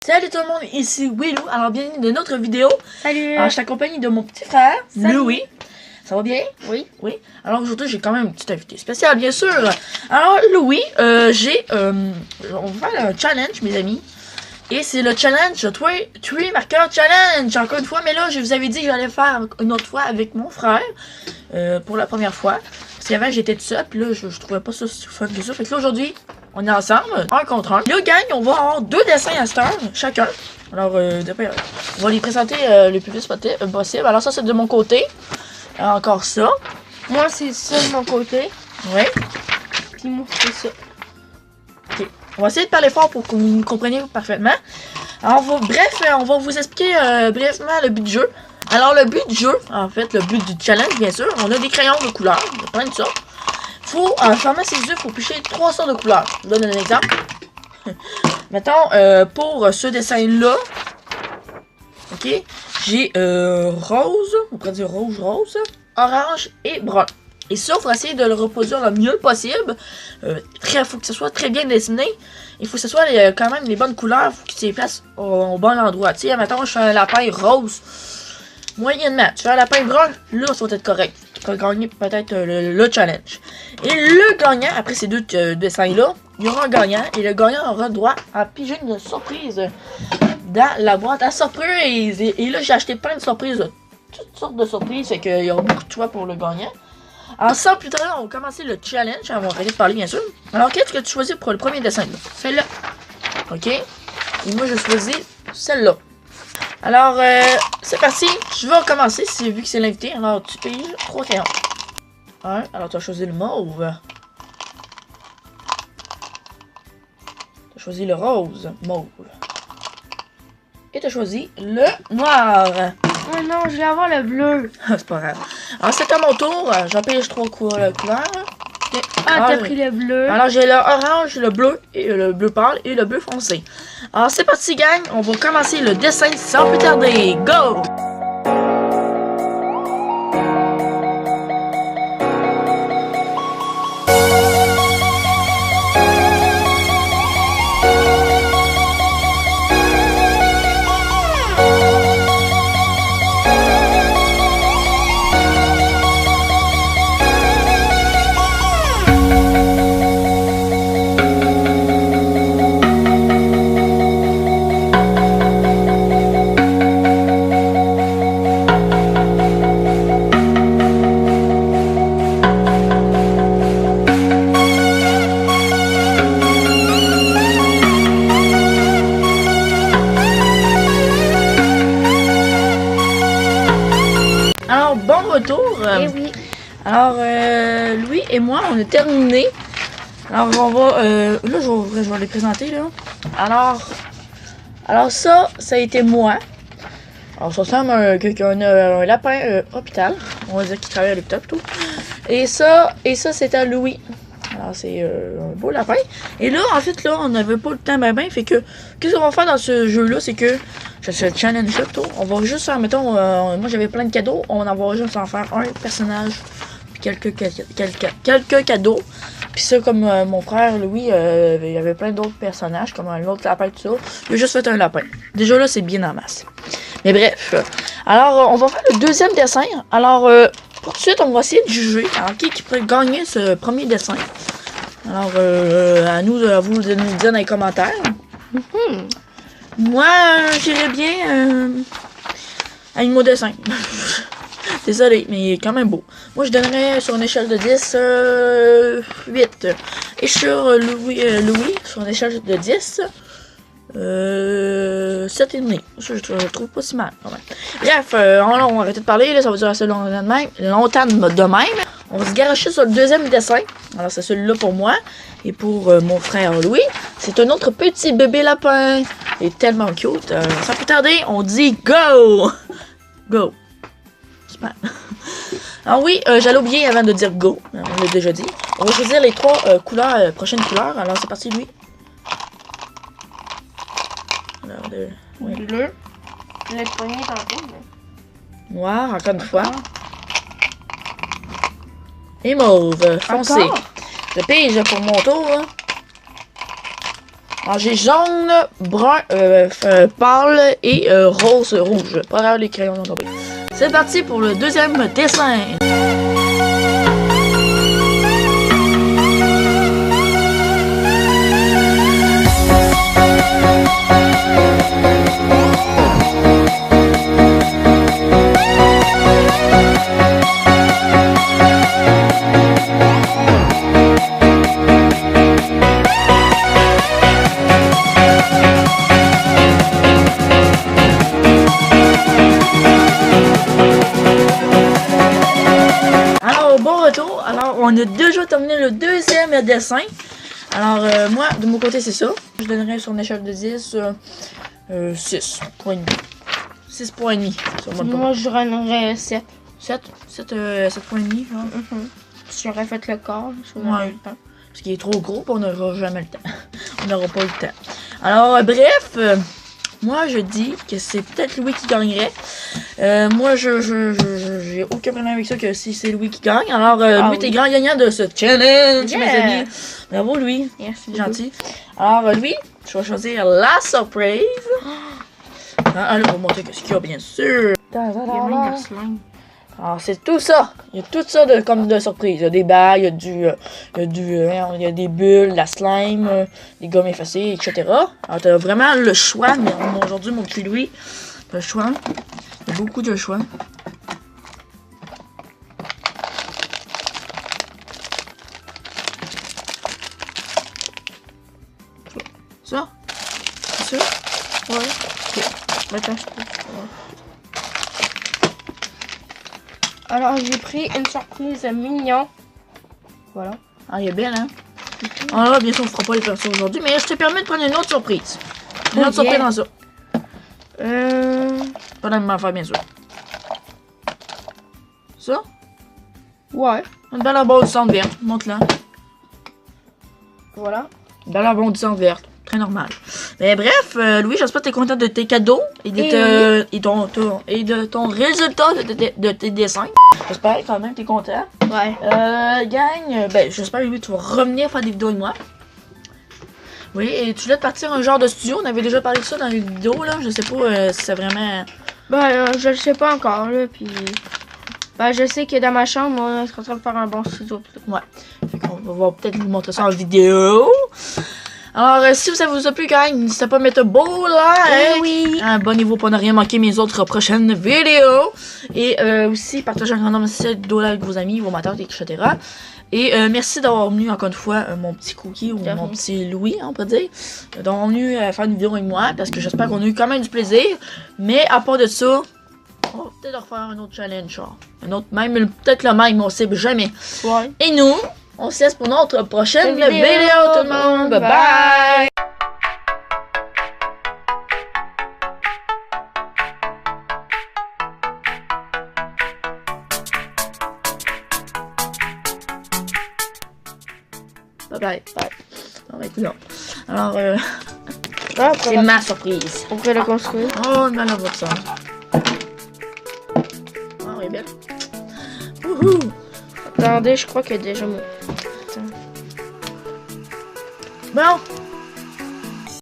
Salut tout le monde, ici Willou. Alors bienvenue dans notre vidéo. Salut. Alors je suis accompagné de mon petit frère, Salut. Louis. Ça va bien? Oui. Oui. Alors aujourd'hui j'ai quand même une petite invitée spéciale bien sûr. Alors Louis, on va faire un challenge mes amis. Et c'est le challenge 3 marqueurs challenge encore une fois. Mais là je vous avais dit que j'allais faire une autre fois avec mon frère. Pour la première fois. Parce qu'avant j'étais tout seul. Puis là je trouvais pas ça si fun que ça. Fait que là aujourd'hui on est ensemble, un contre un. Là gang, on va avoir 2 dessins à cette heure, chacun. Alors on va les présenter le plus vite possible. Alors ça c'est de mon côté. Encore ça. Moi c'est ça de mon côté. Ouais. Puis moi c'est ça. Ok. On va essayer de parler fort pour que vous nous compreniez parfaitement. Alors on va vous expliquer brièvement le but du jeu. Alors le but du jeu, en fait le but du challenge bien sûr, on a des crayons de couleurs, il y a plein de sortes. Faut, en fermant ses yeux, il faut picher 3 sortes de couleurs. Je vous donne un exemple. Mettons, pour ce dessin-là, ok, j'ai rose, on pourrait dire rouge, orange et brun. Et ça, il faut essayer de le reproduire le mieux possible. Faut que ce soit très bien dessiné. Il faut que ce soit quand même les bonnes couleurs. Il faut que tu les places au bon endroit. Tu sais, mettons, je fais un lapin rose. Moyennement. Tu fais un lapin brun, là, ça va être correct. Tu vas gagner peut-être le challenge. Et le gagnant, après ces deux dessins-là, il y aura un gagnant. Et le gagnant aura droit à piger une surprise dans la boîte à surprise. Et là, j'ai acheté plein de surprises. Toutes sortes de surprises. Fait qu'il y aura beaucoup de choix pour le gagnant. Alors, sans plus tarder, on va commencer le challenge. On va arrêter de parler, bien sûr. Alors, qu'est-ce que tu choisis pour le premier dessin? Celle-là. OK? Et moi, je choisis celle-là. Alors, c'est parti. Je vais commencer, vu que c'est l'invité. Alors, tu piges 3 crayons. Alors, tu as choisi le mauve. Tu as choisi le rose, mauve. Et tu as choisi le noir. Oh non, je vais avoir le bleu. C'est pas grave. Alors, c'est à mon tour. J'en pige 3 couleurs. Okay. Ah, t'as pris le bleu. Alors, j'ai le orange, le bleu, et le bleu pâle et le bleu foncé. Alors, c'est parti, gang. On va commencer le dessin sans plus tarder. Go! Alors, bon retour. Eh oui. Alors, Louis et moi, on a terminé. Alors, on va... là, je vais les présenter, là. Alors ça a été moi. Alors, ça ressemble à un lapin hôpital. On va dire qu'il travaille à l'hôpital, plutôt. Et ça c'était Louis. Alors, c'est un beau lapin. Et là, en fait, là, on n'avait pas le temps ben. Fait que, qu'est-ce qu'on va faire dans ce jeu-là, c'est que... Ce challenge plutôt. On va juste faire, mettons, moi j'avais plein de cadeaux. On en va juste en faire un personnage. Puis quelques cadeaux. Puis ça, comme mon frère Louis, il y avait plein d'autres personnages, comme un autre lapin, tout ça. Il a juste fait un lapin. Déjà là, c'est bien en masse. Mais bref. Alors, on va faire le deuxième dessin. Alors, pour tout de suite, on va essayer de juger. Alors, qui pourrait gagner ce premier dessin? Alors, à vous de nous dire dans les commentaires. Moi, j'irais bien à une mot dessin. Désolé, mais il est quand même beau. Moi, je donnerais sur une échelle de 10, 8. Et sur Louis, sur une échelle de 10, 7,5. Ça, je trouve pas si mal. Quand même. Bref, on va arrêter de parler. Là, ça va durer assez longtemps de même. On va se garocher sur le deuxième dessin. Alors, c'est celui-là pour moi. Et pour mon frère Louis, c'est un autre petit bébé lapin. Il est tellement cute. Sans plus tarder, on dit go! Go! Super. Alors oui, j'allais oublier avant de dire go. On l'a déjà dit. On va choisir les 3 couleurs, prochaines couleurs. Alors, c'est parti, Louis. Alors, Bleu. Le premier tantôt. Noir, encore une fois. Et mauve, foncé. Encore? Je pige pour mon tour. Hein. Alors j'ai jaune, brun, pâle et rose rouge. Pas grave les crayons ont tombé. C'est parti pour le deuxième dessin. Alors, on a déjà terminé le deuxième dessin. Alors, moi, de mon côté, c'est ça. Je donnerais sur une échelle de 10, 6,5. 6,5. Moi, je donnerais 7. 7,5. Si j'aurais fait le corps, j'aurais eu le temps. Parce qu'il est trop gros, on n'aura jamais le temps. On n'aura pas le temps. Alors, bref, moi, je dis que c'est peut-être Louis qui gagnerait. Moi, j'ai aucun problème avec ça que si c'est Louis qui gagne. Alors, Louis, t'es grand gagnant de ce challenge, mes amis. Bravo, Louis. Merci. Gentil. Alors, Louis, je vais choisir la surprise. Là, on va montrer ce qu'il y a, bien sûr. Il y a même le slime. Alors, c'est tout ça. Il y a tout ça comme de surprise. Il y a des bagues, il y a des bulles, de la slime, des gommes effacées, etc. Alors, tu as vraiment le choix. Mais aujourd'hui, mon petit Louis, tu as le choix. Il y a beaucoup de choix. Ça? C'est ça? Ouais. Ok. Attends, je peux. Alors, j'ai pris une surprise mignon. Voilà. Ah, il est belle, hein? Alors là, bien sûr, on fera pas les personnes aujourd'hui, mais je te permets de prendre une autre surprise. Une autre surprise dans ça. Pas la même affaire, bien sûr. Ça? Ouais. Une belle arborescente verte. Montre-la. Voilà. Une belle arborescente verte. Très normal. Mais bref, Louis, j'espère que tu es content de tes cadeaux et de ton résultat de tes dessins. J'espère quand même que tu es content. Ouais. Gang, ben, j'espère que Louis, tu vas revenir faire des vidéos avec moi. Oui, et tu voulais te partir un genre de studio. On avait déjà parlé de ça dans les vidéos, là. Je sais pas si c'est vraiment... Ben, je le sais pas encore, là, puis... Ben, je sais que dans ma chambre, on est en train de faire un bon studio. Ouais. Fait qu'on va peut-être vous montrer ça en vidéo. Alors, si ça vous a plu, gang, n'hésitez pas à mettre un beau like. Oui. Abonnez-vous pour ne rien manquer mes autres prochaines vidéos. Et aussi, partagez un grand nombre de cette vidéo-là avec vos amis, vos mateurs, etc. Et merci d'avoir venu encore une fois, mon petit Cookie ou mon petit Louis, on peut dire. D'avoir venu faire une vidéo avec moi, parce que j'espère qu'on a eu quand même du plaisir. Mais à part de ça, on va peut-être refaire un autre challenge, genre. Un autre, même, peut-être le même, on sait jamais. Ouais. Et nous, on se laisse pour notre prochaine vidéo, tout le monde. Bye bye! Bye bye. Bye. Non, mais écoute, alors, c'est ma surprise. On peut la construire. Oh, une belle votre sang. Oh, elle est belle. Wouhou! Attendez, je crois qu'il y a déjà mon... Bon,